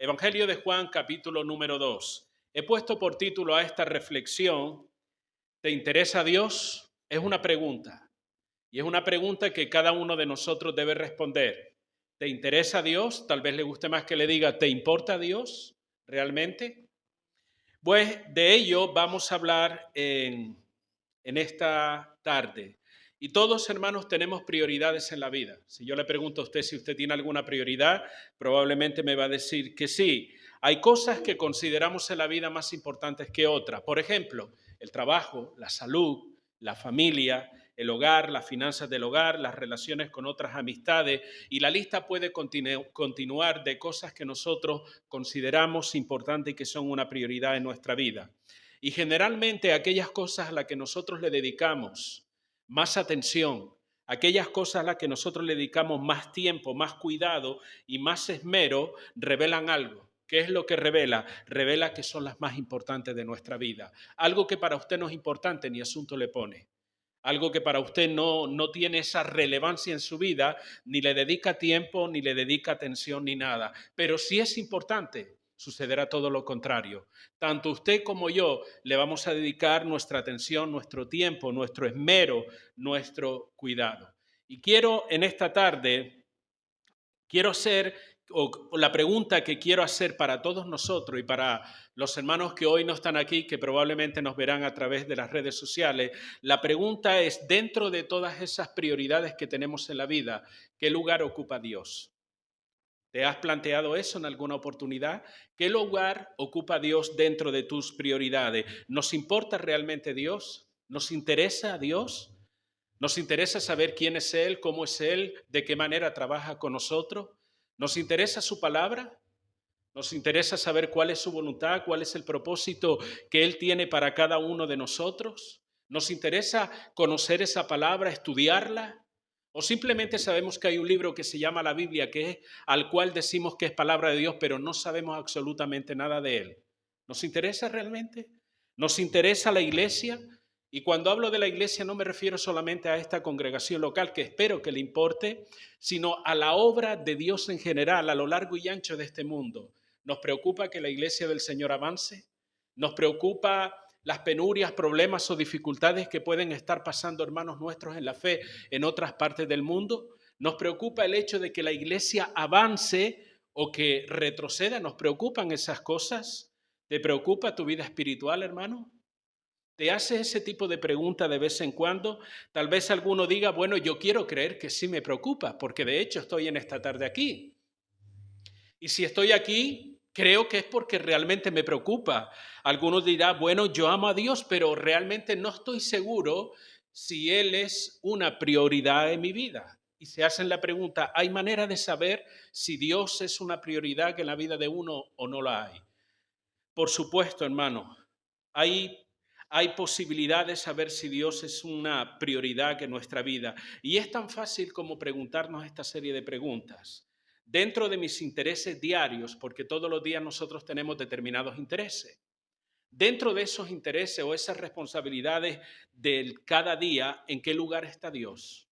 Evangelio de Juan, capítulo número 2. He puesto por título a esta reflexión, ¿te interesa Dios? Es una pregunta. Y es una pregunta que cada uno de nosotros debe responder. ¿Te interesa Dios? Tal vez le guste más que le diga, ¿te importa Dios realmente? Pues de ello vamos a hablar en esta tarde. Y todos, hermanos, tenemos prioridades en la vida. Si yo le pregunto a usted si usted tiene alguna prioridad, probablemente me va a decir que sí. Hay cosas que consideramos en la vida más importantes que otras. Por ejemplo, el trabajo, la salud, la familia, el hogar, las finanzas del hogar, las relaciones con otras amistades, y la lista puede continuar de cosas que nosotros consideramos importantes y que son una prioridad en nuestra vida. Y generalmente aquellas cosas a las que nosotros le dedicamos más atención, aquellas cosas a las que nosotros le dedicamos más tiempo, más cuidado y más esmero, revelan algo. ¿Qué es lo que revela? Revela que son las más importantes de nuestra vida. Algo que para usted no es importante, ni asunto le pone. Algo que para usted no tiene esa relevancia en su vida, ni le dedica tiempo, ni le dedica atención, ni nada. Pero si es importante, sucederá todo lo contrario. Tanto usted como yo le vamos a dedicar nuestra atención, nuestro tiempo, nuestro esmero, nuestro cuidado. Y quiero en esta tarde, quiero hacer, o la pregunta que quiero hacer para todos nosotros y para los hermanos que hoy no están aquí, que probablemente nos verán a través de las redes sociales, la pregunta es, dentro de todas esas prioridades que tenemos en la vida, ¿qué lugar ocupa Dios? ¿Te has planteado eso en alguna oportunidad? ¿Qué lugar ocupa Dios dentro de tus prioridades? ¿Nos importa realmente Dios? ¿Nos interesa Dios? ¿Nos interesa saber quién es Él, cómo es Él, de qué manera trabaja con nosotros? ¿Nos interesa su palabra? ¿Nos interesa saber cuál es su voluntad, cuál es el propósito que Él tiene para cada uno de nosotros? ¿Nos interesa conocer esa palabra, estudiarla? ¿O simplemente sabemos que hay un libro que se llama la Biblia, al cual decimos que es palabra de Dios, pero no sabemos absolutamente nada de Él? ¿Nos interesa realmente? ¿Nos interesa la iglesia? Y cuando hablo de la iglesia no me refiero solamente a esta congregación local, que espero que le importe, sino a la obra de Dios en general, a lo largo y ancho de este mundo. Nos preocupa que la iglesia del Señor avance, nos preocupa las penurias, problemas o dificultades que pueden estar pasando hermanos nuestros en la fe en otras partes del mundo, nos preocupa el hecho de que la iglesia avance o que retroceda, nos preocupan esas cosas. ¿Te preocupa tu vida espiritual, hermano? ¿Te haces ese tipo de pregunta de vez en cuando? Tal vez alguno diga, bueno, yo quiero creer que sí me preocupa, porque de hecho estoy en esta tarde aquí. Y si estoy aquí, creo que es porque realmente me preocupa. Algunos dirán, bueno, yo amo a Dios, pero realmente no estoy seguro si Él es una prioridad en mi vida. Y se hacen la pregunta, ¿hay manera de saber si Dios es una prioridad en la vida de uno o no la hay? Por supuesto, hermano, hay, hay posibilidad de saber si Dios es una prioridad en nuestra vida. Y es tan fácil como preguntarnos esta serie de preguntas. Dentro de mis intereses diarios, porque todos los días nosotros tenemos determinados intereses, dentro de esos intereses o esas responsabilidades del cada día, ¿en qué lugar está Dios?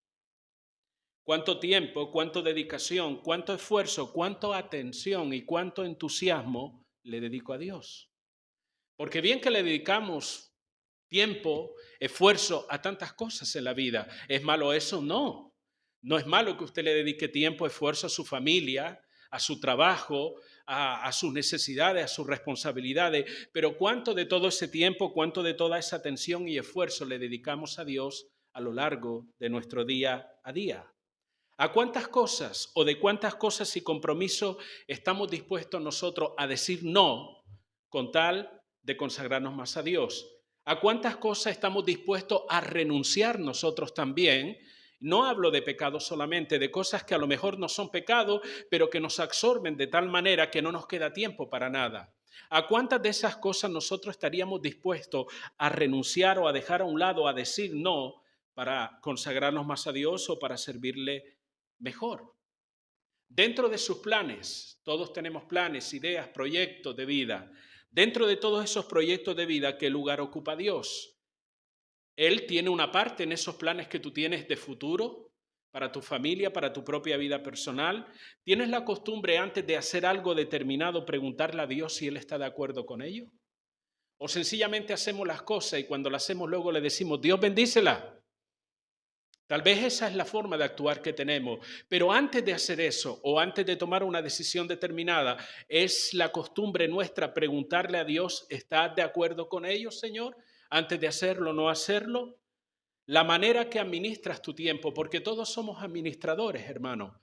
¿Cuánto tiempo, cuánta dedicación, cuánto esfuerzo, cuánta atención y cuánto entusiasmo le dedico a Dios? Porque bien que le dedicamos tiempo, esfuerzo a tantas cosas en la vida, ¿es malo eso? No. No es malo que usted le dedique tiempo, esfuerzo a su familia, a su trabajo, a sus necesidades, a sus responsabilidades, pero ¿cuánto de todo ese tiempo, cuánto de toda esa atención y esfuerzo le dedicamos a Dios a lo largo de nuestro día a día? ¿A cuántas cosas o de cuántas cosas y compromisos estamos dispuestos nosotros a decir no con tal de consagrarnos más a Dios? ¿A cuántas cosas estamos dispuestos a renunciar nosotros también? No hablo de pecados solamente, de cosas que a lo mejor no son pecados, pero que nos absorben de tal manera que no nos queda tiempo para nada. ¿A cuántas de esas cosas nosotros estaríamos dispuestos a renunciar o a dejar a un lado, a decir no para consagrarnos más a Dios o para servirle mejor? Dentro de sus planes, todos tenemos planes, ideas, proyectos de vida. Dentro de todos esos proyectos de vida, ¿qué lugar ocupa Dios? Él tiene una parte en esos planes que tú tienes de futuro para tu familia, para tu propia vida personal? ¿Tienes la costumbre antes de hacer algo determinado preguntarle a Dios si Él está de acuerdo con ello? ¿O sencillamente hacemos las cosas y cuando las hacemos luego le decimos, Dios bendícela? Tal vez esa es la forma de actuar que tenemos, pero antes de hacer eso o antes de tomar una decisión determinada, es la costumbre nuestra preguntarle a Dios, ¿estás de acuerdo con ello, Señor? Antes de hacerlo, no hacerlo. La manera que administras tu tiempo, porque todos somos administradores, hermano.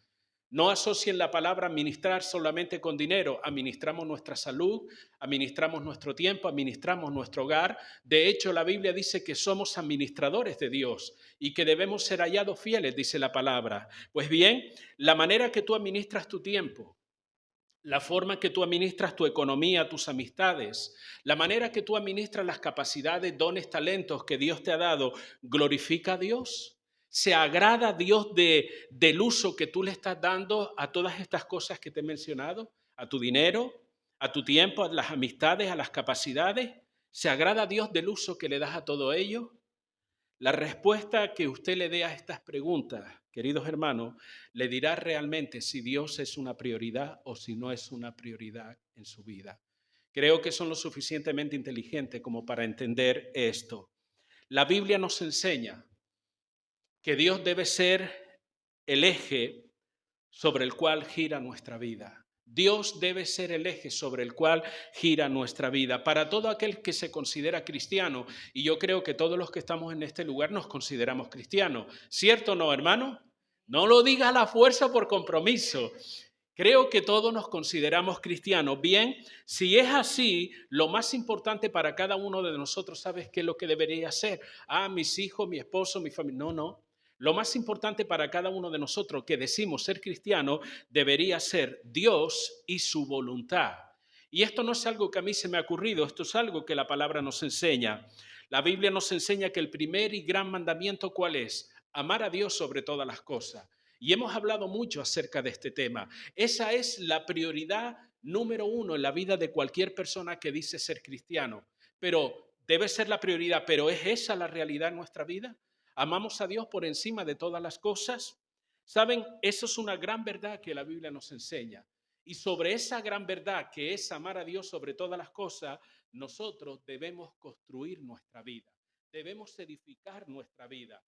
No asocien la palabra administrar solamente con dinero. Administramos nuestra salud, administramos nuestro tiempo, administramos nuestro hogar. De hecho, la Biblia dice que somos administradores de Dios y que debemos ser hallados fieles, dice la palabra. Pues bien, la manera que tú administras tu tiempo, la forma que tú administras tu economía, tus amistades, la manera que tú administras las capacidades, dones, talentos que Dios te ha dado, glorifica a Dios. ¿Se agrada a Dios del uso que tú le estás dando a todas estas cosas que te he mencionado? ¿A tu dinero, a tu tiempo, a las amistades, a las capacidades? ¿Se agrada a Dios del uso que le das a todo ello? La respuesta que usted le dé a estas preguntas, queridos hermanos, le dirá realmente si Dios es una prioridad o si no es una prioridad en su vida. Creo que son lo suficientemente inteligentes como para entender esto. La Biblia nos enseña que Dios debe ser el eje sobre el cual gira nuestra vida. Dios debe ser el eje sobre el cual gira nuestra vida. Para todo aquel que se considera cristiano, y yo creo que todos los que estamos en este lugar nos consideramos cristianos, ¿cierto o no, hermano? No lo diga a la fuerza por compromiso. Creo que todos nos consideramos cristianos. Bien, si es así, lo más importante para cada uno de nosotros, ¿sabes qué es lo que debería hacer? Ah, mis hijos, mi esposo, mi familia. No, no. Lo más importante para cada uno de nosotros que decimos ser cristianos debería ser Dios y su voluntad. Y esto no es algo que a mí se me ha ocurrido, esto es algo que la palabra nos enseña. La Biblia nos enseña que el primer y gran mandamiento, ¿cuál es? Amar a Dios sobre todas las cosas. Y hemos hablado mucho acerca de este tema. Esa es la prioridad número uno en la vida de cualquier persona que dice ser cristiano. Pero debe ser la prioridad, pero ¿es esa la realidad en nuestra vida? ¿Amamos a Dios por encima de todas las cosas? Saben, eso es una gran verdad que la Biblia nos enseña. Y sobre esa gran verdad que es amar a Dios sobre todas las cosas, nosotros debemos construir nuestra vida. Debemos edificar nuestra vida.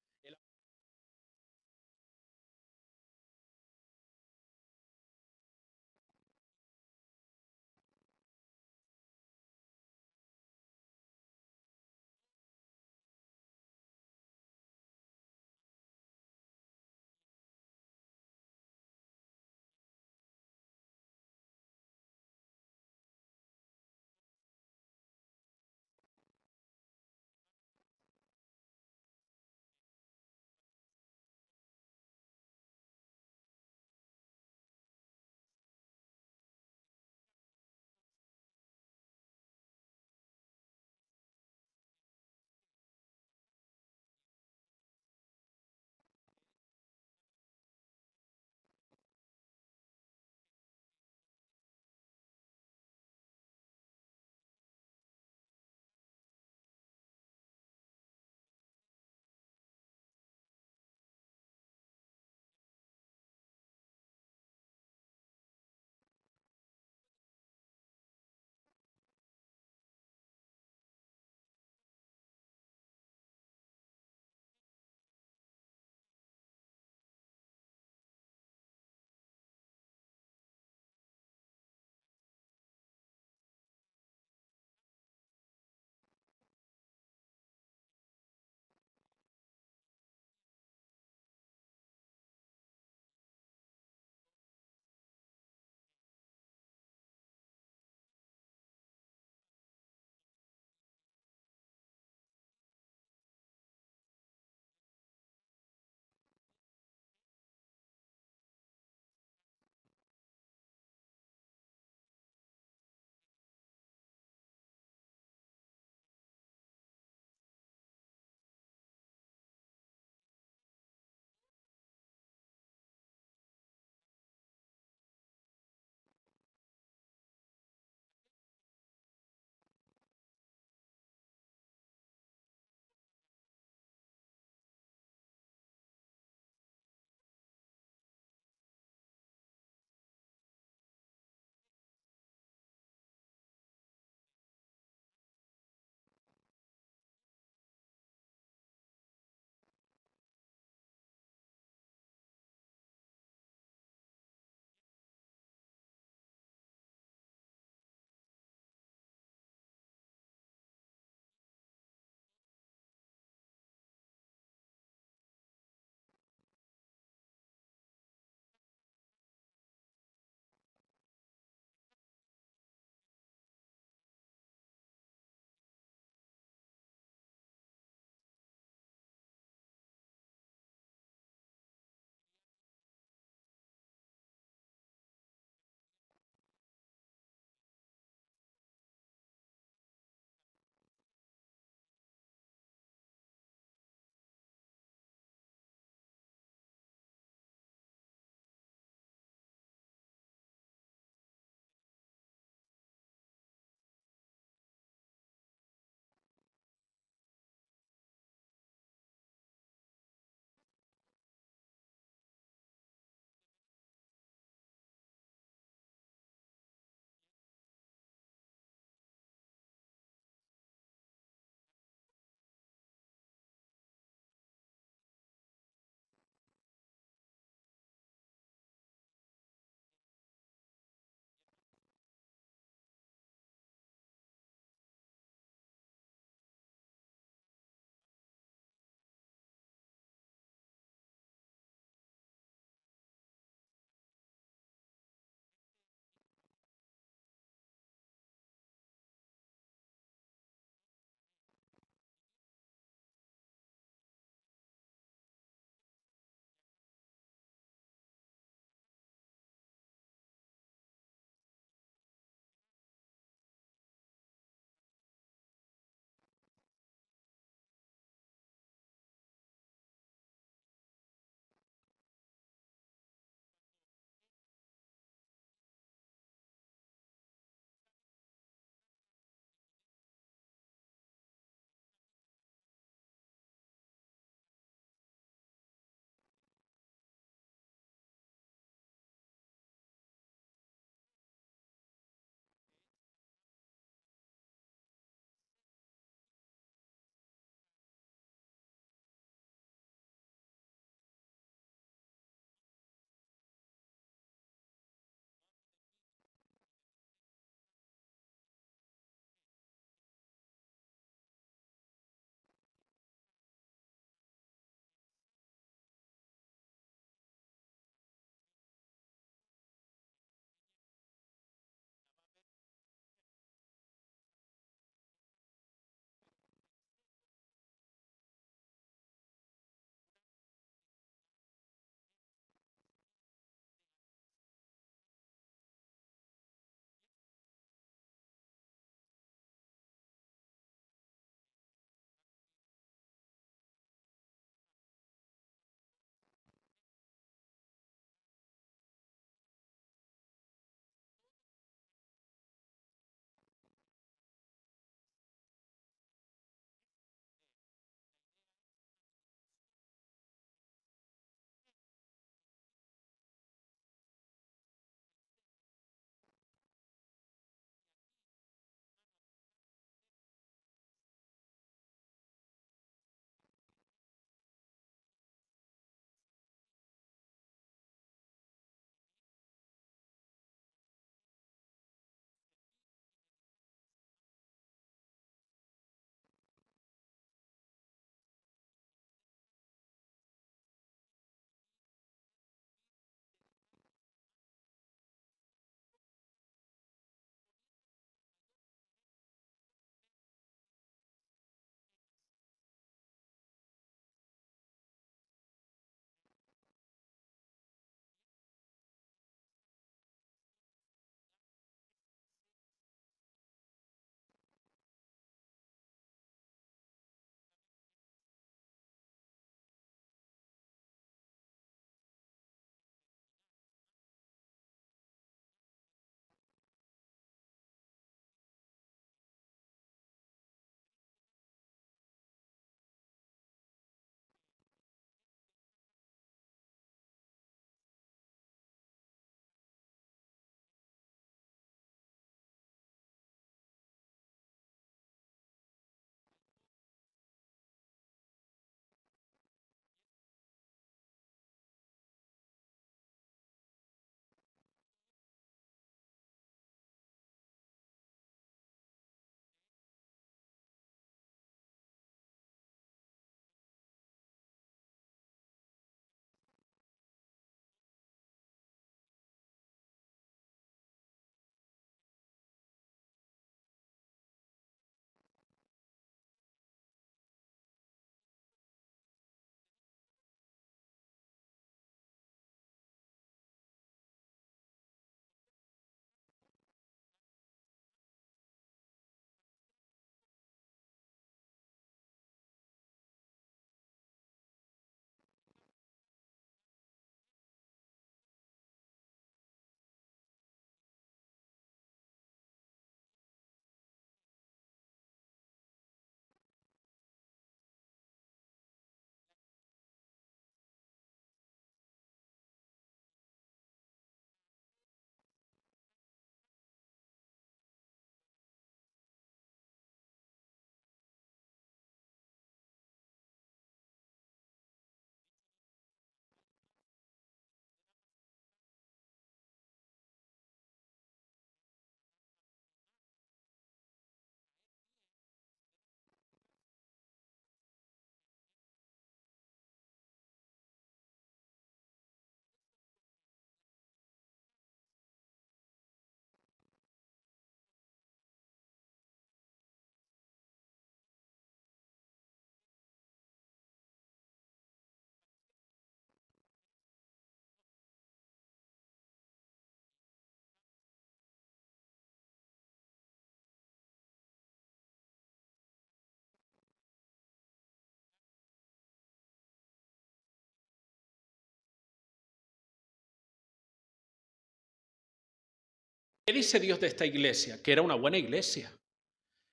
¿Qué dice Dios de esta iglesia? Que era una buena iglesia.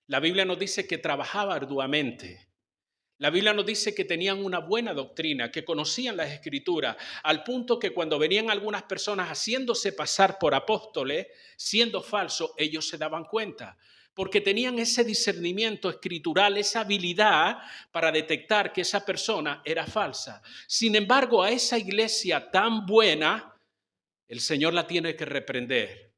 La Biblia nos dice que trabajaba arduamente. La Biblia nos dice que tenían una buena doctrina, que conocían las Escrituras, al punto que cuando venían algunas personas haciéndose pasar por apóstoles, siendo falsos, ellos se daban cuenta, porque tenían ese discernimiento escritural, esa habilidad para detectar que esa persona era falsa. Sin embargo, a esa iglesia tan buena, el Señor la tiene que reprender.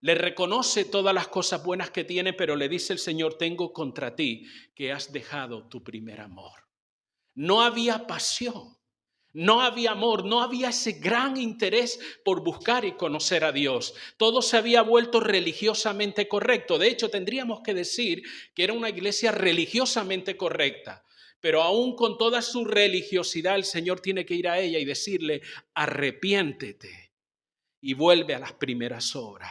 Le reconoce todas las cosas buenas que tiene, pero le dice el Señor, tengo contra ti que has dejado tu primer amor. No había pasión, no había amor, no había ese gran interés por buscar y conocer a Dios. Todo se había vuelto religiosamente correcto. De hecho, tendríamos que decir que era una iglesia religiosamente correcta. Pero aún con toda su religiosidad, el Señor tiene que ir a ella y decirle, arrepiéntete y vuelve a las primeras obras.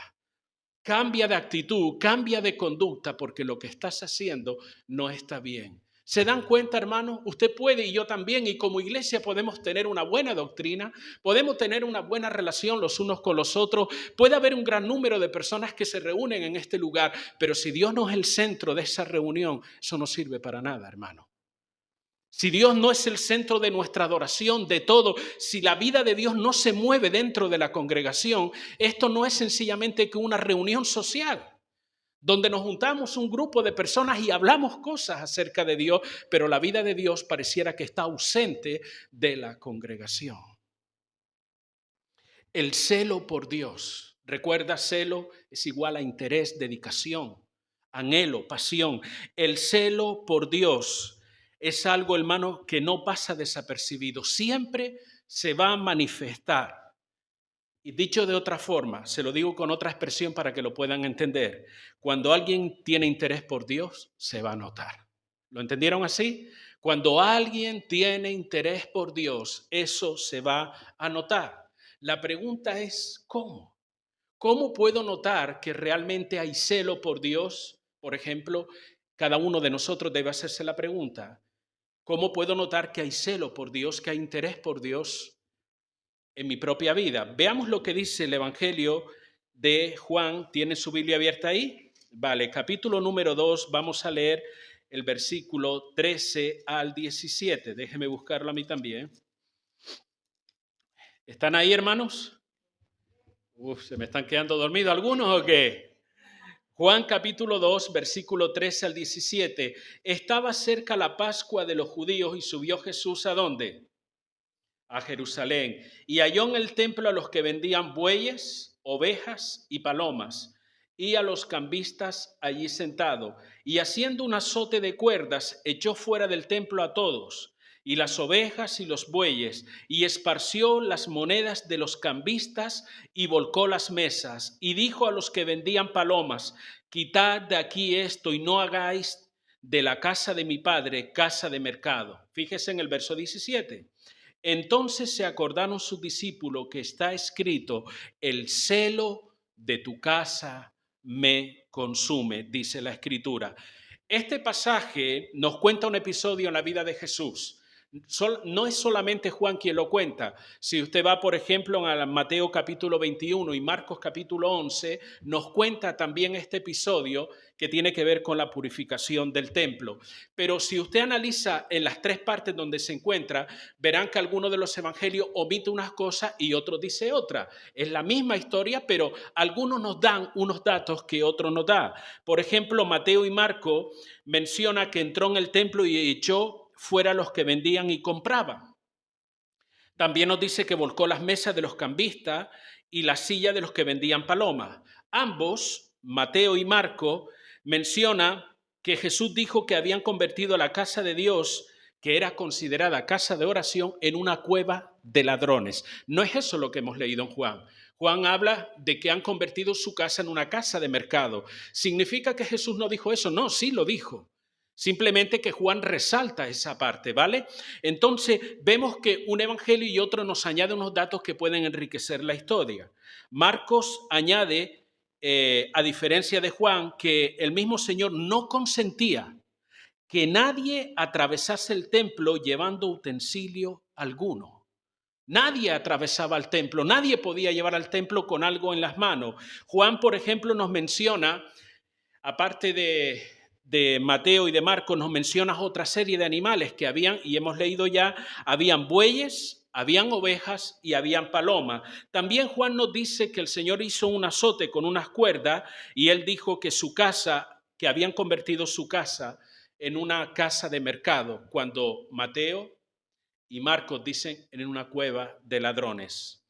Cambia de actitud, cambia de conducta, porque lo que estás haciendo no está bien. ¿Se dan cuenta, hermano? Usted puede y yo también, y como iglesia podemos tener una buena doctrina, podemos tener una buena relación los unos con los otros, puede haber un gran número de personas que se reúnen en este lugar, pero si Dios no es el centro de esa reunión, eso no sirve para nada, hermano. Si Dios no es el centro de nuestra adoración, de todo, si la vida de Dios no se mueve dentro de la congregación, esto no es sencillamente que una reunión social, donde nos juntamos un grupo de personas y hablamos cosas acerca de Dios, pero la vida de Dios pareciera que está ausente de la congregación. El celo por Dios, recuerda, celo es igual a interés, dedicación, anhelo, pasión. El celo por Dios es algo, hermano, que no pasa desapercibido, siempre se va a manifestar. Y dicho de otra forma, se lo digo con otra expresión para que lo puedan entender, cuando alguien tiene interés por Dios, se va a notar. ¿Lo entendieron así? Cuando alguien tiene interés por Dios, eso se va a notar. La pregunta es, ¿cómo? ¿Cómo puedo notar que realmente hay celo por Dios? Por ejemplo, cada uno de nosotros debe hacerse la pregunta, ¿cómo puedo notar que hay celo por Dios, que hay interés por Dios en mi propia vida? Veamos lo que dice el Evangelio de Juan. ¿Tiene su Biblia abierta ahí? Vale, capítulo número 2, vamos a leer el versículo 13 al 17. Déjeme buscarlo a mí también. ¿Están ahí, hermanos? ¿Se me están quedando dormidos algunos o qué? Juan capítulo 2, versículo 13 al 17. Estaba cerca la Pascua de los judíos y subió Jesús ¿a dónde? A Jerusalén. Y halló en el templo a los que vendían bueyes, ovejas y palomas, y a los cambistas allí sentados. Y haciendo un azote de cuerdas, echó fuera del templo a todos, y las ovejas y los bueyes, y esparció las monedas de los cambistas, y volcó las mesas, y dijo a los que vendían palomas, quitad de aquí esto, y no hagáis de la casa de mi padre casa de mercado. Fíjese en el verso 17. Entonces se acordaron sus discípulos que está escrito, el celo de tu casa me consume, dice la Escritura. Este pasaje nos cuenta un episodio en la vida de Jesús. No es solamente Juan quien lo cuenta. Si usted va, por ejemplo, a Mateo capítulo 21 y Marcos capítulo 11, nos cuenta también este episodio que tiene que ver con la purificación del templo. Pero si usted analiza en las tres partes donde se encuentra, verán que algunos de los evangelios omite unas cosas y otros dice otra. Es la misma historia, pero algunos nos dan unos datos que otros nos dan. Por ejemplo, Mateo y Marco menciona que entró en el templo y echó fuera los que vendían y compraban. También nos dice que volcó las mesas de los cambistas y la silla de los que vendían palomas. Ambos, Mateo y Marco, menciona que Jesús dijo que habían convertido la casa de Dios, que era considerada casa de oración, en una cueva de ladrones. No es eso lo que hemos leído en Juan. Juan habla de que han convertido su casa en una casa de mercado. ¿Significa que Jesús no dijo eso? No, sí lo dijo. Simplemente que Juan resalta esa parte, ¿vale? Entonces vemos que un evangelio y otro nos añade unos datos que pueden enriquecer la historia. Marcos añade, a diferencia de Juan, que el mismo Señor no consentía que nadie atravesase el templo llevando utensilio alguno. Nadie atravesaba el templo, nadie podía llevar al templo con algo en las manos. Juan, por ejemplo, nos menciona, aparte de Mateo y de Marcos, nos menciona otra serie de animales que habían, y hemos leído ya, habían bueyes, habían ovejas y habían palomas. También Juan nos dice que el Señor hizo un azote con unas cuerdas y él dijo que su casa, que habían convertido su casa en una casa de mercado, cuando Mateo y Marcos dicen en una cueva de ladrones.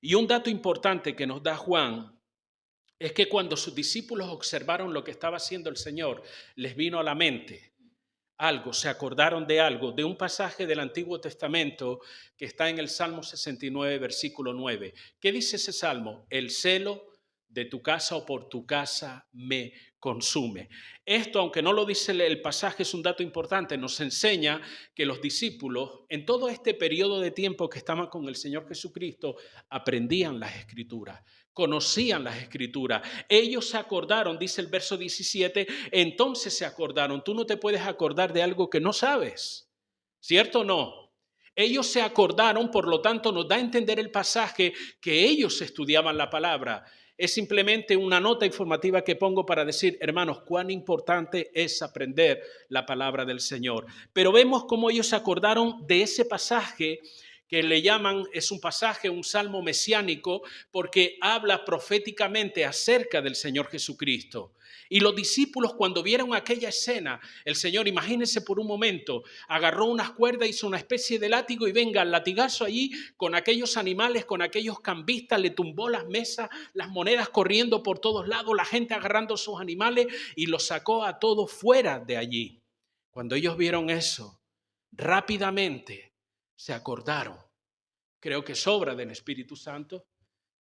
Y un dato importante que nos da Juan es que cuando sus discípulos observaron lo que estaba haciendo el Señor, les vino a la mente algo, se acordaron de algo, de un pasaje del Antiguo Testamento que está en el Salmo 69, versículo 9. ¿Qué dice ese salmo? El celo de tu casa o por tu casa me consume. Esto, aunque no lo dice el pasaje, es un dato importante, nos enseña que los discípulos, en todo este periodo de tiempo que estaban con el Señor Jesucristo, aprendían las Escrituras, conocían las Escrituras. Ellos se acordaron, dice el verso 17, entonces se acordaron. Tú no te puedes acordar de algo que no sabes, ¿cierto o no? Ellos se acordaron, por lo tanto nos da a entender el pasaje que ellos estudiaban la palabra. Es simplemente una nota informativa que pongo para decir, hermanos, cuán importante es aprender la palabra del Señor. Pero vemos cómo ellos se acordaron de ese pasaje que le llaman, es un pasaje, un salmo mesiánico, porque habla proféticamente acerca del Señor Jesucristo. Y los discípulos, cuando vieron aquella escena, el Señor, imagínense por un momento, agarró unas cuerdas, hizo una especie de látigo y venga, el latigazo allí con aquellos animales, con aquellos cambistas, le tumbó las mesas, las monedas corriendo por todos lados, la gente agarrando sus animales y los sacó a todos fuera de allí. Cuando ellos vieron eso, rápidamente se acordaron. Creo que sobra del Espíritu Santo,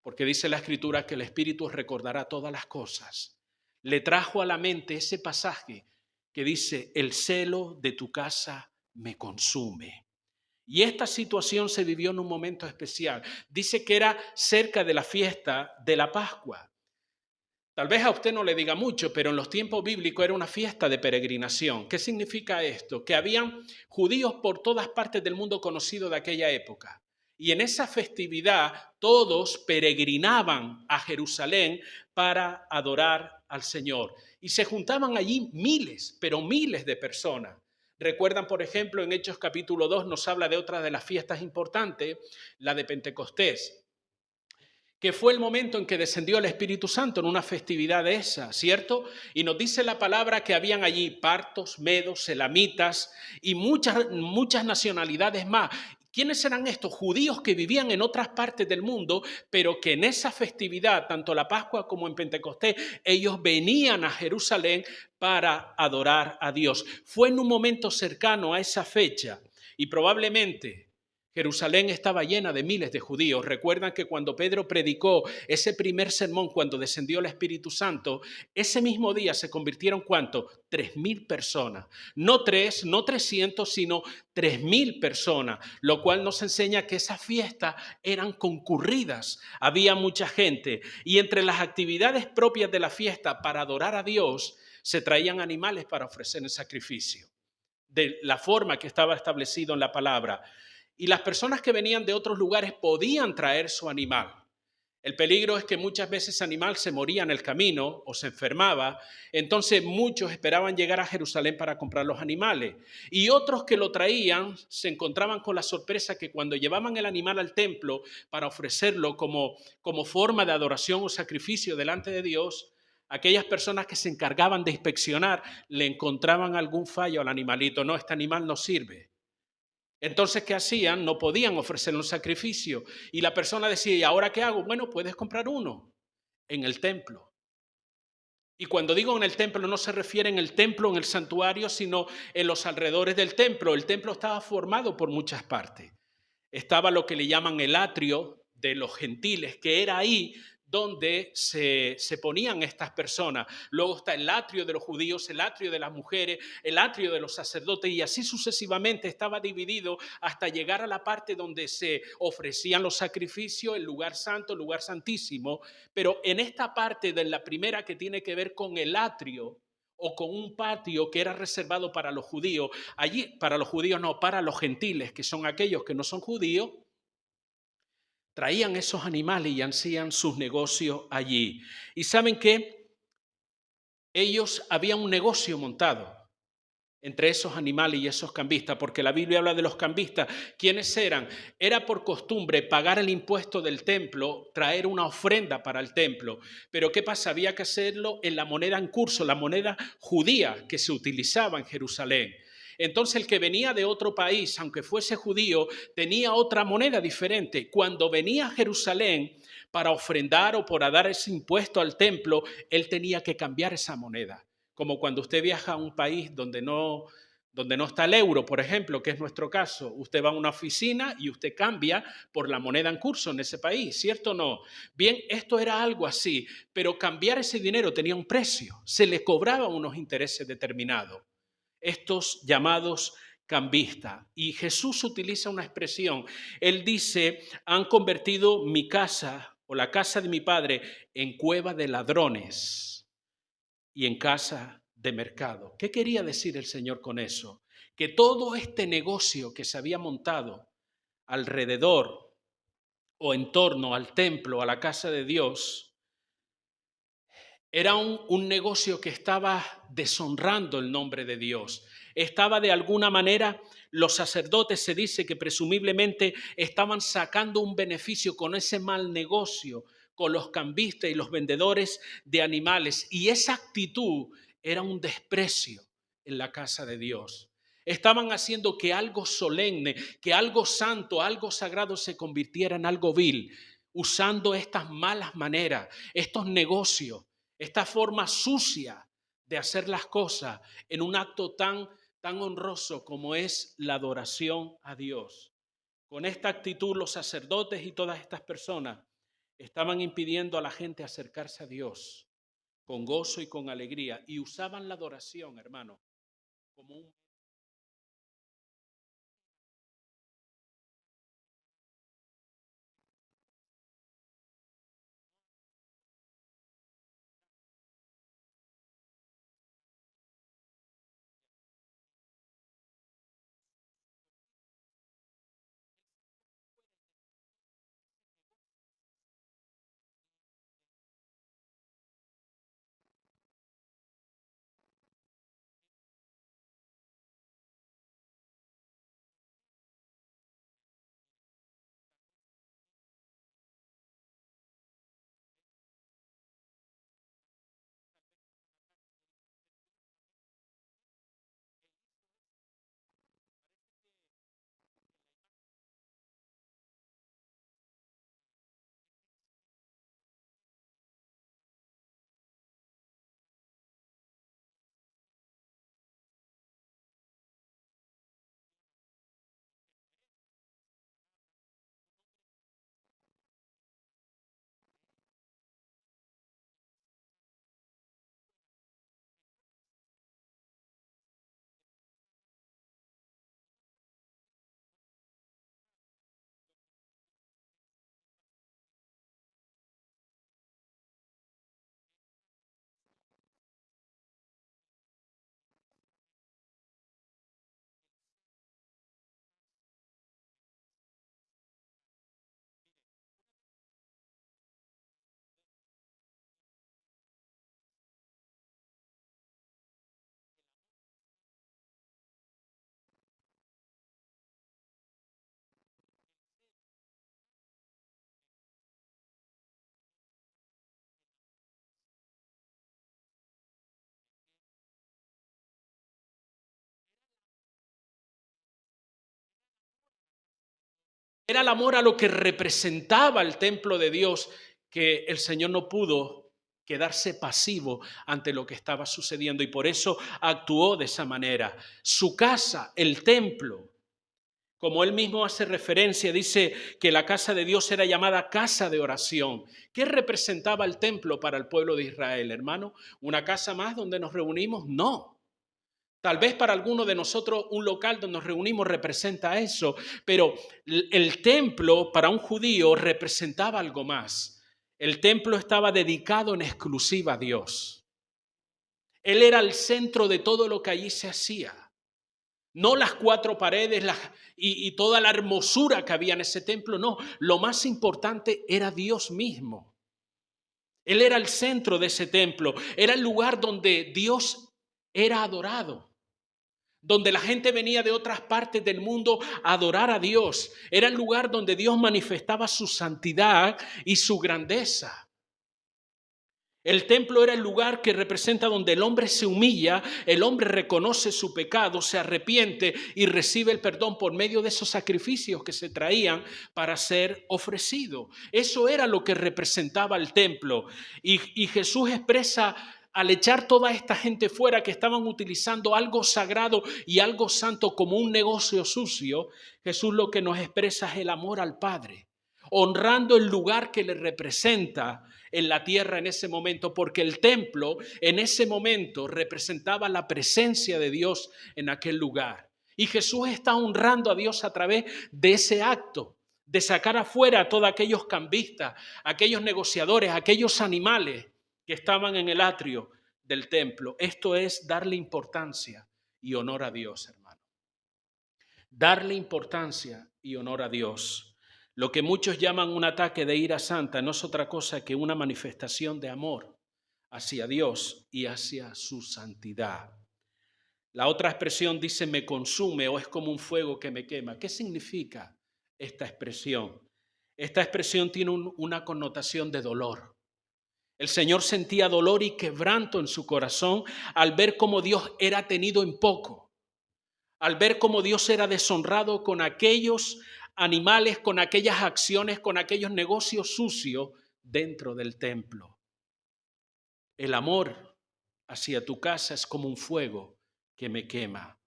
porque dice la Escritura que el Espíritu recordará todas las cosas. Le trajo a la mente ese pasaje que dice, el celo de tu casa me consume. Y esta situación se vivió en un momento especial. Dice que era cerca de la fiesta de la Pascua. Tal vez a usted no le diga mucho, pero en los tiempos bíblicos era una fiesta de peregrinación. ¿Qué significa esto? Que habían judíos por todas partes del mundo conocido de aquella época. Y en esa festividad todos peregrinaban a Jerusalén para adorar al Señor. Y se juntaban allí miles, pero miles de personas. Recuerdan, por ejemplo, en Hechos capítulo 2 nos habla de otra de las fiestas importantes, la de Pentecostés, que fue el momento en que descendió el Espíritu Santo en una festividad de esa, ¿cierto? Y nos dice la palabra que habían allí partos, medos, elamitas y muchas nacionalidades más. ¿Quiénes eran estos? Judíos que vivían en otras partes del mundo, pero que en esa festividad, tanto la Pascua como en Pentecostés, ellos venían a Jerusalén para adorar a Dios. Fue en un momento cercano a esa fecha y probablemente Jerusalén estaba llena de miles de judíos. Recuerdan que cuando Pedro predicó ese primer sermón, cuando descendió el Espíritu Santo, ese mismo día se convirtieron, ¿cuánto? 3,000 personas. No 3, no 300, sino 3,000 personas, lo cual nos enseña que esas fiestas eran concurridas. Había mucha gente y entre las actividades propias de la fiesta para adorar a Dios, se traían animales para ofrecer en sacrificio, de la forma que estaba establecido en la palabra. Y las personas que venían de otros lugares podían traer su animal. El peligro es que muchas veces ese animal se moría en el camino o se enfermaba, entonces muchos esperaban llegar a Jerusalén para comprar los animales. Y otros que lo traían se encontraban con la sorpresa que cuando llevaban el animal al templo para ofrecerlo como forma de adoración o sacrificio delante de Dios, aquellas personas que se encargaban de inspeccionar le encontraban algún fallo al animalito. No, este animal no sirve. Entonces, ¿qué hacían? No podían ofrecer un sacrificio. Y la persona decía, ¿y ahora qué hago? Bueno, puedes comprar uno en el templo. Y cuando digo en el templo, no se refiere en el templo, en el santuario, sino en los alrededores del templo. El templo estaba formado por muchas partes. Estaba lo que le llaman el atrio de los gentiles, que era ahí donde se ponían estas personas. Luego está el atrio de los judíos, el atrio de las mujeres, el atrio de los sacerdotes y así sucesivamente estaba dividido hasta llegar a la parte donde se ofrecían los sacrificios, el lugar santo, el lugar santísimo. Pero en esta parte de la primera que tiene que ver con el atrio o con un patio que era reservado para los judíos, allí para los judíos no, para los gentiles, que son aquellos que no son judíos, traían esos animales y hacían sus negocios allí. ¿Y saben qué? Ellos habían un negocio montado entre esos animales y esos cambistas, porque la Biblia habla de los cambistas. ¿Quiénes eran? Era por costumbre pagar el impuesto del templo, traer una ofrenda para el templo. Pero ¿qué pasa? Había que hacerlo en la moneda en curso, la moneda judía que se utilizaba en Jerusalén. Entonces el que venía de otro país, aunque fuese judío, tenía otra moneda diferente. Cuando venía a Jerusalén para ofrendar o para dar ese impuesto al templo, él tenía que cambiar esa moneda. Como cuando usted viaja a un país donde no está el euro, por ejemplo, que es nuestro caso. Usted va a una oficina y usted cambia por la moneda en curso en ese país, ¿cierto o no? Bien, esto era algo así, pero cambiar ese dinero tenía un precio. Se le cobraban unos intereses determinados. Estos llamados cambistas. Y Jesús utiliza una expresión. Él dice, han convertido mi casa o la casa de mi padre en cueva de ladrones y en casa de mercado. ¿Qué quería decir el Señor con eso? Que todo este negocio que se había montado alrededor o en torno al templo, a la casa de Dios, era un negocio que estaba deshonrando el nombre de Dios. Estaba de alguna manera, los sacerdotes se dice que presumiblemente estaban sacando un beneficio con ese mal negocio, con los cambistas y los vendedores de animales. Y esa actitud era un desprecio en la casa de Dios. Estaban haciendo que algo solemne, que algo santo, algo sagrado se convirtiera en algo vil, usando estas malas maneras, estos negocios, esta forma sucia de hacer las cosas en un acto tan honroso como es la adoración a Dios. Con esta actitud los sacerdotes y todas estas personas estaban impidiendo a la gente acercarse a Dios con gozo y con alegría, y usaban la adoración, hermano, como un... Era el amor a lo que representaba el templo de Dios, que el Señor no pudo quedarse pasivo ante lo que estaba sucediendo y por eso actuó de esa manera. Su casa, el templo, como él mismo hace referencia, dice que la casa de Dios era llamada casa de oración. ¿Qué representaba el templo para el pueblo de Israel, hermano? ¿Una casa más donde nos reunimos? No. Tal vez para algunos de nosotros un local donde nos reunimos representa eso, pero el templo para un judío representaba algo más. El templo estaba dedicado en exclusiva a Dios. Él era el centro de todo lo que allí se hacía. No las cuatro paredes y toda la hermosura que había en ese templo, no. Lo más importante era Dios mismo. Él era el centro de ese templo, era el lugar donde Dios era adorado, donde la gente venía de otras partes del mundo a adorar a Dios. Era el lugar donde Dios manifestaba su santidad y su grandeza. El templo era el lugar que representa donde el hombre se humilla, el hombre reconoce su pecado, se arrepiente y recibe el perdón por medio de esos sacrificios que se traían para ser ofrecido. Eso era lo que representaba el templo. Y Jesús expresa, al echar toda esta gente fuera que estaban utilizando algo sagrado y algo santo como un negocio sucio, Jesús lo que nos expresa es el amor al Padre, honrando el lugar que le representa en la tierra en ese momento, porque el templo en ese momento representaba la presencia de Dios en aquel lugar. Y Jesús está honrando a Dios a través de ese acto, de sacar afuera a todos aquellos cambistas, aquellos negociadores, aquellos animales que estaban en el atrio del templo. Esto es darle importancia y honor a Dios, hermano. Darle importancia y honor a Dios. Lo que muchos llaman un ataque de ira santa no es otra cosa que una manifestación de amor hacia Dios y hacia su santidad. La otra expresión dice me consume o es como un fuego que me quema. ¿Qué significa esta expresión? Esta expresión tiene una connotación de dolor. El Señor sentía dolor y quebranto en su corazón al ver cómo Dios era tenido en poco, al ver cómo Dios era deshonrado con aquellos animales, con aquellas acciones, con aquellos negocios sucios dentro del templo. El amor hacia tu casa es como un fuego que me quema.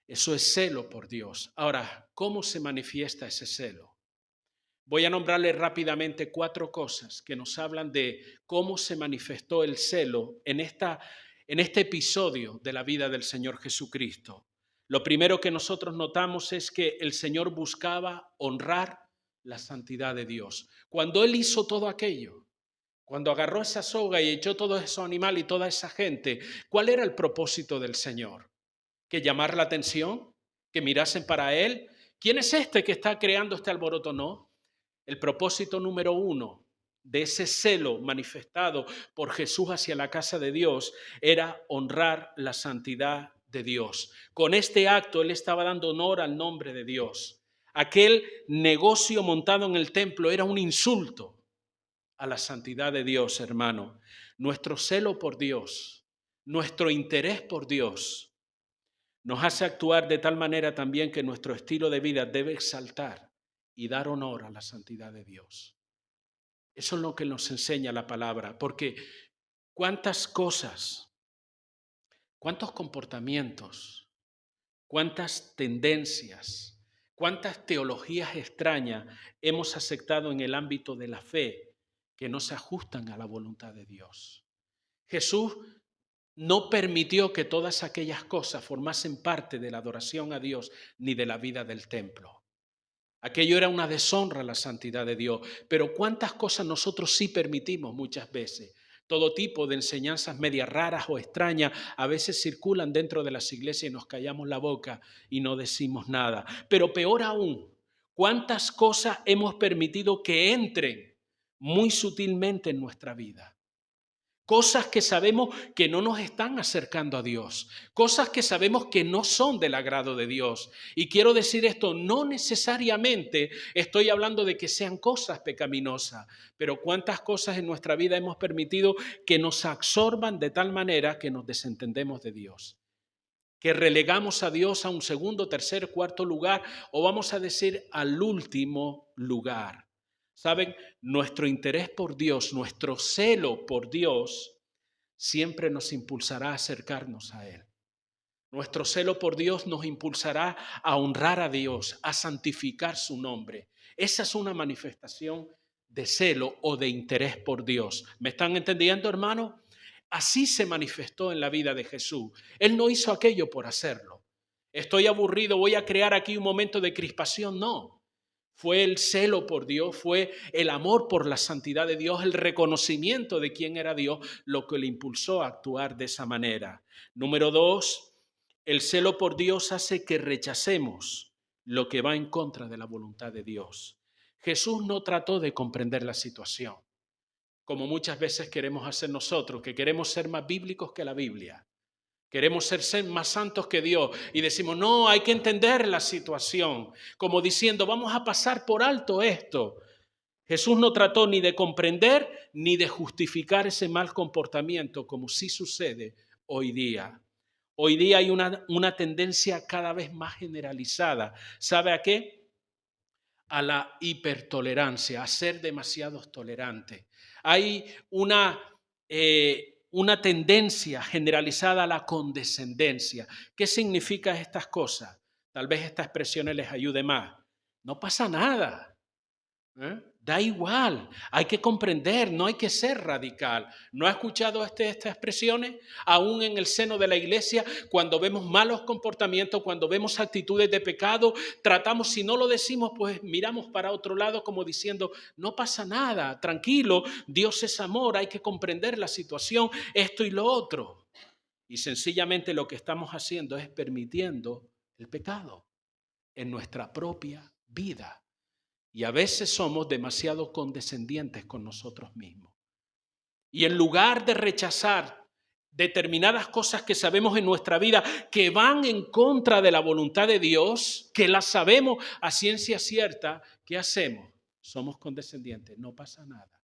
Eso es celo por Dios. Ahora, ¿cómo se manifiesta ese celo? Voy a nombrarle rápidamente 4 cosas que nos hablan de cómo se manifestó el celo en este episodio de la vida del Señor Jesucristo. Lo primero que nosotros notamos es que el Señor buscaba honrar la santidad de Dios. Cuando Él hizo todo aquello, cuando agarró esa soga y echó todo esos animales y toda esa gente, ¿cuál era el propósito del Señor? ¿Que llamar la atención? ¿Que mirasen para Él? ¿Quién es este que está creando este alboroto? No. El propósito número 1 de ese celo manifestado por Jesús hacia la casa de Dios era honrar la santidad de Dios. Con este acto Él estaba dando honor al nombre de Dios. Aquel negocio montado en el templo era un insulto a la santidad de Dios, hermano. Nuestro celo por Dios, nuestro interés por Dios, nos hace actuar de tal manera también que nuestro estilo de vida debe exaltar y dar honor a la santidad de Dios. Eso es lo que nos enseña la palabra, porque cuántas cosas, cuántos comportamientos, cuántas tendencias, cuántas teologías extrañas hemos aceptado en el ámbito de la fe que no se ajustan a la voluntad de Dios. Jesús no permitió que todas aquellas cosas formasen parte de la adoración a Dios ni de la vida del templo. Aquello era una deshonra a la santidad de Dios. Pero ¿cuántas cosas nosotros sí permitimos muchas veces? Todo tipo de enseñanzas medias raras o extrañas a veces circulan dentro de las iglesias y nos callamos la boca y no decimos nada. Pero peor aún, ¿cuántas cosas hemos permitido que entren muy sutilmente en nuestra vida? Cosas que sabemos que no nos están acercando a Dios, cosas que sabemos que no son del agrado de Dios. Y quiero decir esto, no necesariamente estoy hablando de que sean cosas pecaminosas, pero cuántas cosas en nuestra vida hemos permitido que nos absorban de tal manera que nos desentendemos de Dios, que relegamos a Dios a un segundo, tercer, cuarto lugar, o vamos a decir al último lugar. ¿Saben? Nuestro interés por Dios, nuestro celo por Dios, siempre nos impulsará a acercarnos a Él. Nuestro celo por Dios nos impulsará a honrar a Dios, a santificar su nombre. Esa es una manifestación de celo o de interés por Dios. ¿Me están entendiendo, hermano? Así se manifestó en la vida de Jesús. Él no hizo aquello por hacerlo. Estoy aburrido, voy a crear aquí un momento de crispación. No. Fue el celo por Dios, fue el amor por la santidad de Dios, el reconocimiento de quién era Dios, lo que le impulsó a actuar de esa manera. Número 2, El celo por Dios hace que rechacemos lo que va en contra de la voluntad de Dios. Jesús no trató de comprender la situación, como muchas veces queremos hacer nosotros, que queremos ser más bíblicos que la Biblia. Queremos ser más santos que Dios y decimos, no, hay que entender la situación, como diciendo, vamos a pasar por alto esto. Jesús no trató ni de comprender ni de justificar ese mal comportamiento, como sí sucede hoy día. Hoy día hay una tendencia cada vez más generalizada. ¿Sabe a qué? A la hipertolerancia, a ser demasiado tolerante. Hay una tendencia generalizada a la condescendencia. ¿Qué significan estas cosas? Tal vez esta expresión les ayude más. No pasa nada. Da igual, hay que comprender, no hay que ser radical. ¿No ha escuchado estas expresiones? Aún en el seno de la iglesia, cuando vemos malos comportamientos, cuando vemos actitudes de pecado, tratamos, si no lo decimos, pues miramos para otro lado como diciendo, no pasa nada, tranquilo, Dios es amor, hay que comprender la situación, esto y lo otro. Y sencillamente lo que estamos haciendo es permitiendo el pecado en nuestra propia vida. Y a veces somos demasiado condescendientes con nosotros mismos. Y en lugar de rechazar determinadas cosas que sabemos en nuestra vida que van en contra de la voluntad de Dios, que las sabemos a ciencia cierta, ¿qué hacemos? Somos condescendientes, no pasa nada.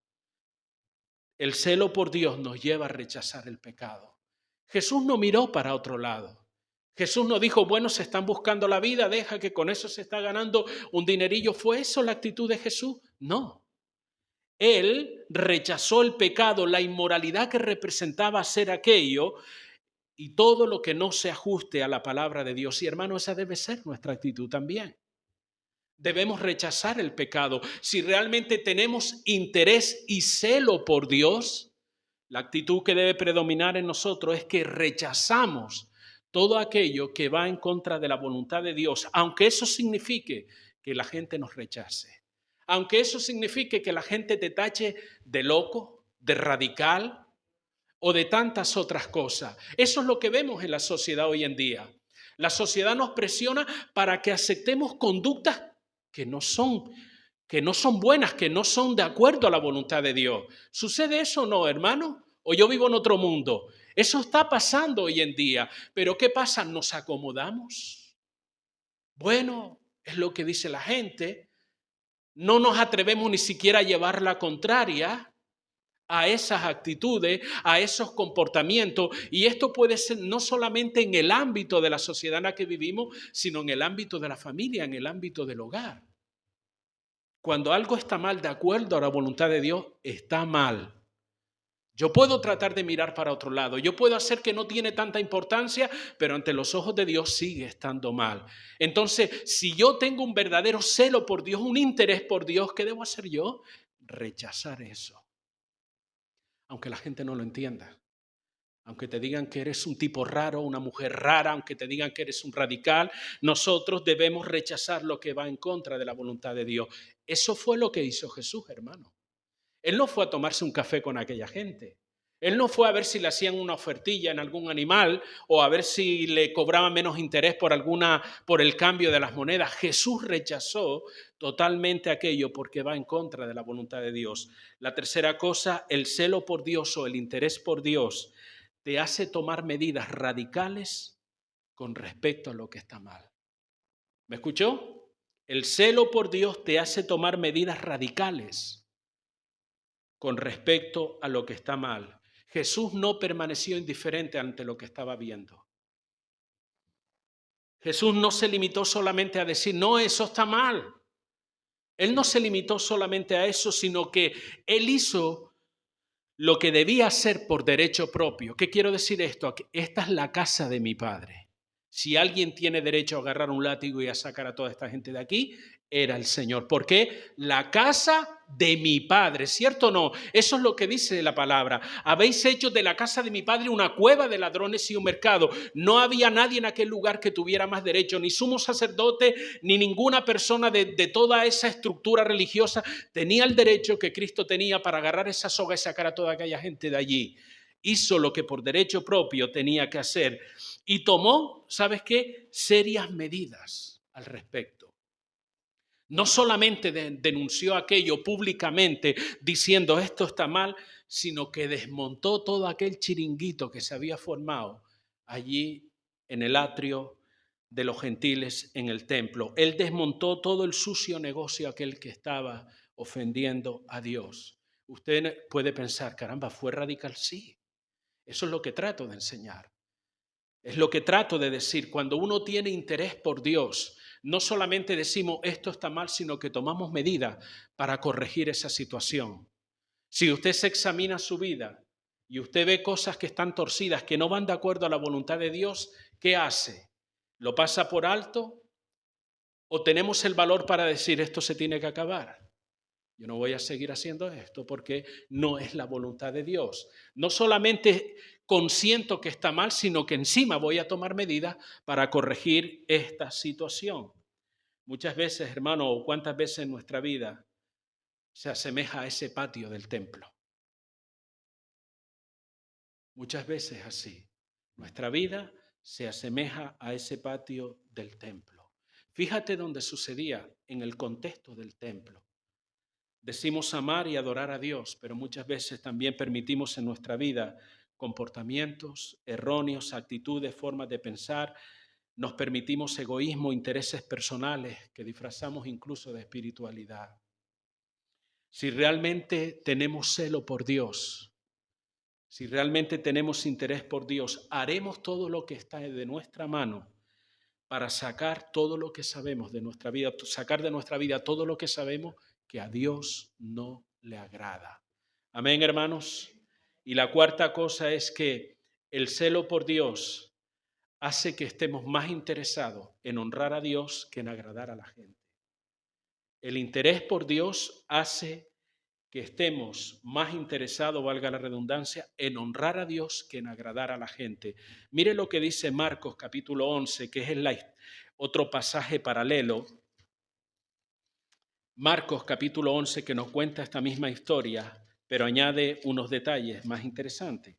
El celo por Dios nos lleva a rechazar el pecado. Jesús no miró para otro lado. Jesús no dijo, bueno, se están buscando la vida, deja que con eso se está ganando un dinerillo. ¿Fue eso la actitud de Jesús? No. Él rechazó el pecado, la inmoralidad que representaba hacer aquello y todo lo que no se ajuste a la palabra de Dios. Y hermano, esa debe ser nuestra actitud también. Debemos rechazar el pecado. Si realmente tenemos interés y celo por Dios, la actitud que debe predominar en nosotros es que rechazamos todo aquello que va en contra de la voluntad de Dios, aunque eso signifique que la gente nos rechace, aunque eso signifique que la gente te tache de loco, de radical o de tantas otras cosas. Eso es lo que vemos en la sociedad hoy en día. La sociedad nos presiona para que aceptemos conductas que no son buenas, que no son de acuerdo a la voluntad de Dios. ¿Sucede eso o no, hermano? ¿O yo vivo en otro mundo? Eso está pasando hoy en día. Pero ¿qué pasa? ¿Nos acomodamos? Bueno, es lo que dice la gente. No nos atrevemos ni siquiera a llevar la contraria a esas actitudes, a esos comportamientos. Y esto puede ser no solamente en el ámbito de la sociedad en la que vivimos, sino en el ámbito de la familia, en el ámbito del hogar. Cuando algo está mal de acuerdo a la voluntad de Dios, está mal. Yo puedo tratar de mirar para otro lado, yo puedo hacer que no tiene tanta importancia, pero ante los ojos de Dios sigue estando mal. Entonces, si yo tengo un verdadero celo por Dios, un interés por Dios, ¿qué debo hacer yo? Rechazar eso. Aunque la gente no lo entienda. Aunque te digan que eres un tipo raro, una mujer rara, aunque te digan que eres un radical, nosotros debemos rechazar lo que va en contra de la voluntad de Dios. Eso fue lo que hizo Jesús, hermano. Él no fue a tomarse un café con aquella gente. Él no fue a ver si le hacían una ofertilla en algún animal o a ver si le cobraban menos interés por el cambio de las monedas. Jesús rechazó totalmente aquello porque va en contra de la voluntad de Dios. La tercera cosa, el celo por Dios o el interés por Dios te hace tomar medidas radicales con respecto a lo que está mal. ¿Me escuchó? El celo por Dios te hace tomar medidas radicales con respecto a lo que está mal. Jesús no permaneció indiferente ante lo que estaba viendo. Jesús no se limitó solamente a decir, no, eso está mal. Él no se limitó solamente a eso, sino que Él hizo lo que debía hacer por derecho propio. ¿Qué quiero decir esto? Esta es la casa de mi Padre. Si alguien tiene derecho a agarrar un látigo y a sacar a toda esta gente de aquí, era el Señor. ¿Por qué? La casa de mi Padre, ¿cierto o no? Eso es lo que dice la palabra. Habéis hecho de la casa de mi Padre una cueva de ladrones y un mercado. No había nadie en aquel lugar que tuviera más derecho, ni sumo sacerdote, ni ninguna persona de toda esa estructura religiosa tenía el derecho que Cristo tenía para agarrar esa soga y sacar a toda aquella gente de allí. hizo lo que por derecho propio tenía que hacer y tomó, ¿sabes qué?, serias medidas al respecto. No solamente denunció aquello públicamente diciendo esto está mal, sino que desmontó todo aquel chiringuito que se había formado allí en el atrio de los gentiles en el templo. Él desmontó todo el sucio negocio aquel que estaba ofendiendo a Dios. Usted puede pensar, caramba, ¿fue radical? Sí. Eso es lo que trato de enseñar. Es lo que trato de decir. Cuando uno tiene interés por Dios, no solamente decimos esto está mal, sino que tomamos medidas para corregir esa situación. Si usted se examina su vida y usted ve cosas que están torcidas, que no van de acuerdo a la voluntad de Dios, ¿qué hace? ¿Lo pasa por alto? ¿O tenemos el valor para decir esto se tiene que acabar? Yo no voy a seguir haciendo esto porque no es la voluntad de Dios. No solamente consiento que está mal, sino que encima voy a tomar medidas para corregir esta situación. Muchas veces, hermano, o cuántas veces en nuestra vida se asemeja a ese patio del templo. Muchas veces así. Nuestra vida se asemeja a ese patio del templo. Fíjate dónde sucedía, en el contexto del templo. Decimos amar y adorar a Dios, pero muchas veces también permitimos en nuestra vida comportamientos erróneos, actitudes, formas de pensar. Nos permitimos egoísmo, intereses personales que disfrazamos incluso de espiritualidad. Si realmente tenemos celo por Dios, si realmente tenemos interés por Dios, haremos todo lo que está de nuestra mano para sacar todo lo que sabemos de nuestra vida, sacar de nuestra vida todo lo que sabemos que a Dios no le agrada. Amén, hermanos. Y la cuarta cosa es que el celo por Dios hace que estemos más interesados en honrar a Dios que en agradar a la gente. El interés por Dios hace que estemos más interesados, valga la redundancia, en honrar a Dios que en agradar a la gente. Mire lo que dice Marcos capítulo 11, que es otro pasaje paralelo. Marcos capítulo 11 que nos cuenta esta misma historia, pero añade unos detalles más interesantes.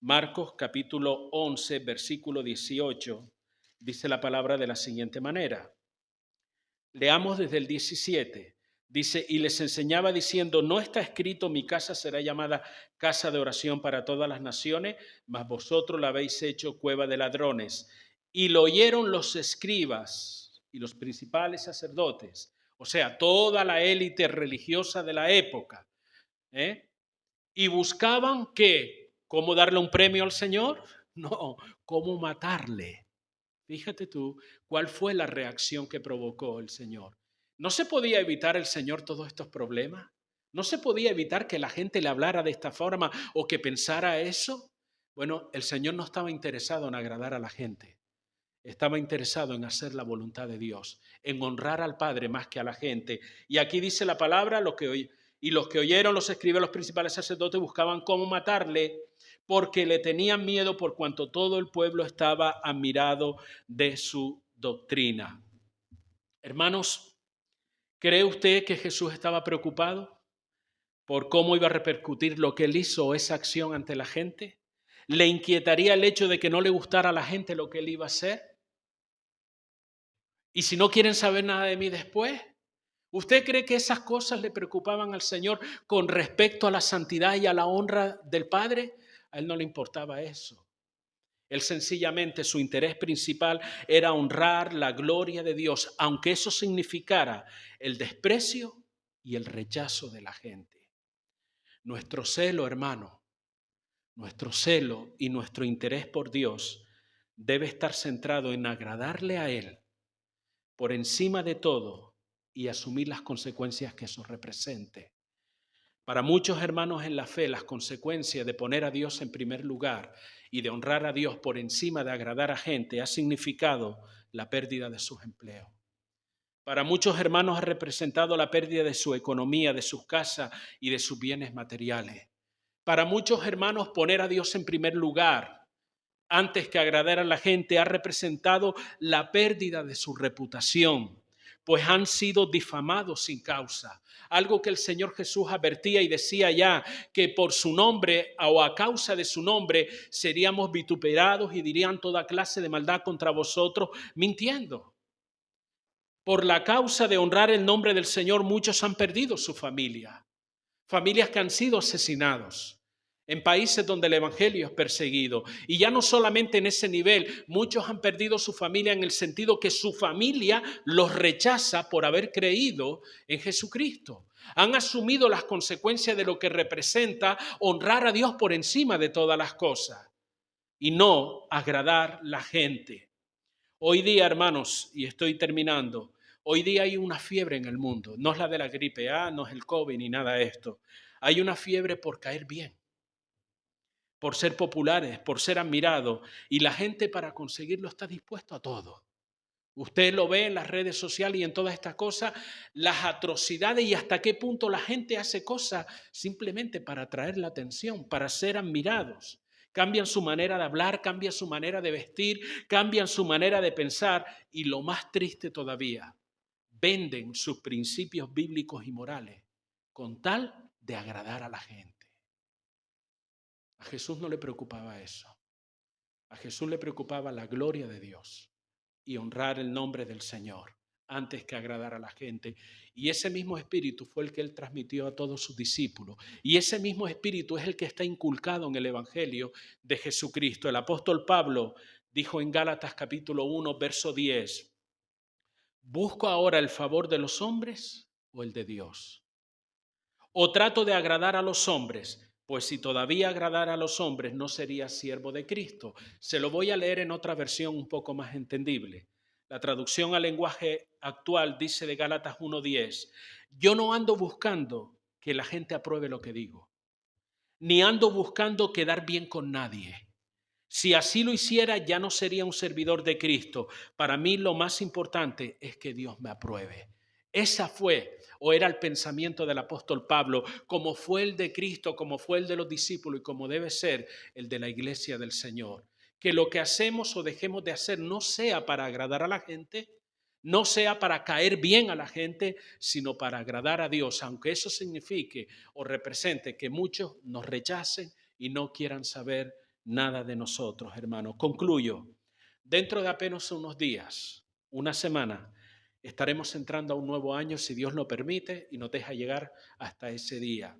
Marcos capítulo 11, versículo 18, dice la palabra de la siguiente manera. Leamos desde el 17. Dice, y les enseñaba diciendo, no está escrito, mi casa será llamada casa de oración para todas las naciones, mas vosotros la habéis hecho cueva de ladrones. Y lo oyeron los escribas y los principales sacerdotes, o sea, toda la élite religiosa de la época, y buscaban ¿qué? ¿Cómo darle un premio al Señor? No, ¿cómo matarle? Fíjate tú cuál fue la reacción que provocó el Señor. ¿No se podía evitar el Señor todos estos problemas? ¿No se podía evitar que la gente le hablara de esta forma o que pensara eso? Bueno, el Señor no estaba interesado en agradar a la gente. Estaba interesado en hacer la voluntad de Dios, en honrar al Padre más que a la gente. Y aquí dice la palabra, y los que oyeron los escribas, los principales sacerdotes buscaban cómo matarle, porque le tenían miedo por cuanto todo el pueblo estaba admirado de su doctrina. Hermanos, ¿cree usted que Jesús estaba preocupado por cómo iba a repercutir lo que él hizo o esa acción ante la gente? ¿Le inquietaría el hecho de que no le gustara a la gente lo que él iba a hacer? ¿Y si no quieren saber nada de mí después? ¿Usted cree que esas cosas le preocupaban al Señor con respecto a la santidad y a la honra del Padre? A él no le importaba eso. Él sencillamente, su interés principal era honrar la gloria de Dios, aunque eso significara el desprecio y el rechazo de la gente. Nuestro celo, hermano, nuestro celo y nuestro interés por Dios debe estar centrado en agradarle a Él por encima de todo y asumir las consecuencias que eso represente. Para muchos hermanos en la fe, las consecuencias de poner a Dios en primer lugar y de honrar a Dios por encima de agradar a gente ha significado la pérdida de sus empleos. Para muchos hermanos ha representado la pérdida de su economía, de sus casas y de sus bienes materiales. Para muchos hermanos poner a Dios en primer lugar antes que agradar a la gente ha representado la pérdida de su reputación. pues han sido difamados sin causa. Algo que el Señor Jesús advertía y decía ya, que por su nombre o a causa de su nombre seríamos vituperados y dirían toda clase de maldad contra vosotros, mintiendo. Por la causa de honrar el nombre del Señor, muchos han perdido su familia. Familias que han sido asesinados en países donde el evangelio es perseguido. Y ya no solamente en ese nivel, muchos han perdido su familia en el sentido que su familia los rechaza por haber creído en Jesucristo. Han asumido las consecuencias de lo que representa honrar a Dios por encima de todas las cosas y no agradar a la gente. Hoy día, hermanos, y estoy terminando, hoy día hay una fiebre en el mundo. No es la de la gripe A, no es el COVID ni nada de esto. Hay una fiebre por caer bien, por ser populares, por ser admirados. Y la gente para conseguirlo está dispuesto a todo. Usted lo ve en las redes sociales y en todas estas cosas, las atrocidades y hasta qué punto la gente hace cosas simplemente para atraer la atención, para ser admirados. Cambian su manera de hablar, cambian su manera de vestir, cambian su manera de pensar y lo más triste todavía, venden sus principios bíblicos y morales con tal de agradar a la gente. A Jesús no le preocupaba eso. A Jesús le preocupaba la gloria de Dios y honrar el nombre del Señor antes que agradar a la gente. Y ese mismo espíritu fue el que él transmitió a todos sus discípulos. Y ese mismo espíritu es el que está inculcado en el Evangelio de Jesucristo. El apóstol Pablo dijo en Gálatas capítulo 1, verso 10, ¿busco ahora el favor de los hombres o el de Dios? ¿O trato de agradar a los hombres? Pues si todavía agradara a los hombres, no sería siervo de Cristo. Se lo voy a leer en otra versión un poco más entendible. La traducción al lenguaje actual dice de Gálatas 1:10, yo no ando buscando que la gente apruebe lo que digo, ni ando buscando quedar bien con nadie. Si así lo hiciera, ya no sería un servidor de Cristo. Para mí lo más importante es que Dios me apruebe. Esa fue o era el pensamiento del apóstol Pablo, como fue el de Cristo, como fue el de los discípulos y como debe ser el de la iglesia del Señor. Que lo que hacemos o dejemos de hacer no sea para agradar a la gente, no sea para caer bien a la gente, sino para agradar a Dios, aunque eso signifique o represente que muchos nos rechacen y no quieran saber nada de nosotros, hermanos. Concluyo. Dentro de apenas unos días, una semana, estaremos entrando a un nuevo año, si Dios lo permite, y nos deja llegar hasta ese día.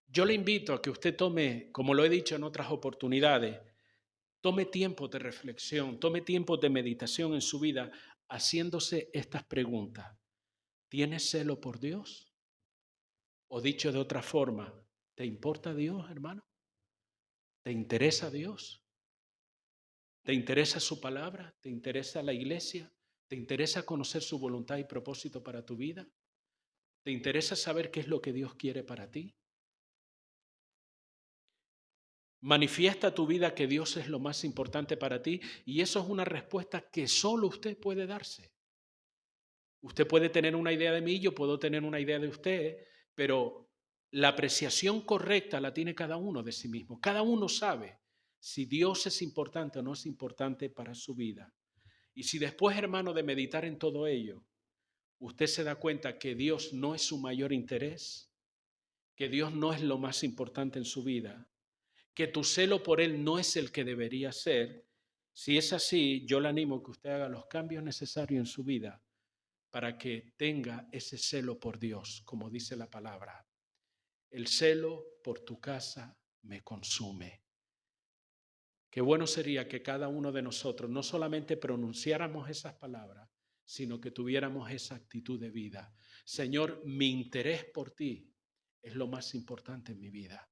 Yo le invito a que usted tome, como lo he dicho en otras oportunidades, tome tiempo de reflexión, tome tiempo de meditación en su vida, haciéndose estas preguntas. ¿Tienes celo por Dios? O dicho de otra forma, ¿te importa Dios, hermano? ¿Te interesa Dios? ¿Te interesa su palabra? ¿Te interesa la iglesia? ¿Te interesa conocer su voluntad y propósito para tu vida? ¿Te interesa saber qué es lo que Dios quiere para ti? Manifiesta tu vida que Dios es lo más importante para ti y eso es una respuesta que solo usted puede darse. Usted puede tener una idea de mí, yo puedo tener una idea de usted, pero la apreciación correcta la tiene cada uno de sí mismo. Cada uno sabe si Dios es importante o no es importante para su vida. Y si después, hermano, de meditar en todo ello, usted se da cuenta que Dios no es su mayor interés, que Dios no es lo más importante en su vida, que tu celo por Él no es el que debería ser, si es así, yo le animo a que usted haga los cambios necesarios en su vida para que tenga ese celo por Dios, como dice la palabra. El celo por tu casa me consume. Qué bueno sería que cada uno de nosotros no solamente pronunciáramos esas palabras, sino que tuviéramos esa actitud de vida. Señor, mi interés por ti es lo más importante en mi vida.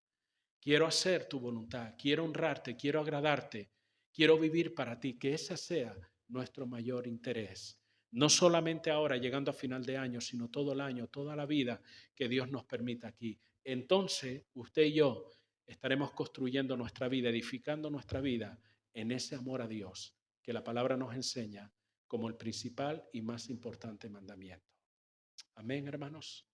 Quiero hacer tu voluntad, quiero honrarte, quiero agradarte, quiero vivir para ti, que ese sea nuestro mayor interés. No solamente ahora, llegando a final de año, sino todo el año, toda la vida que Dios nos permita aquí. Entonces, usted y yo estaremos construyendo nuestra vida, edificando nuestra vida en ese amor a Dios que la palabra nos enseña como el principal y más importante mandamiento. Amén, hermanos.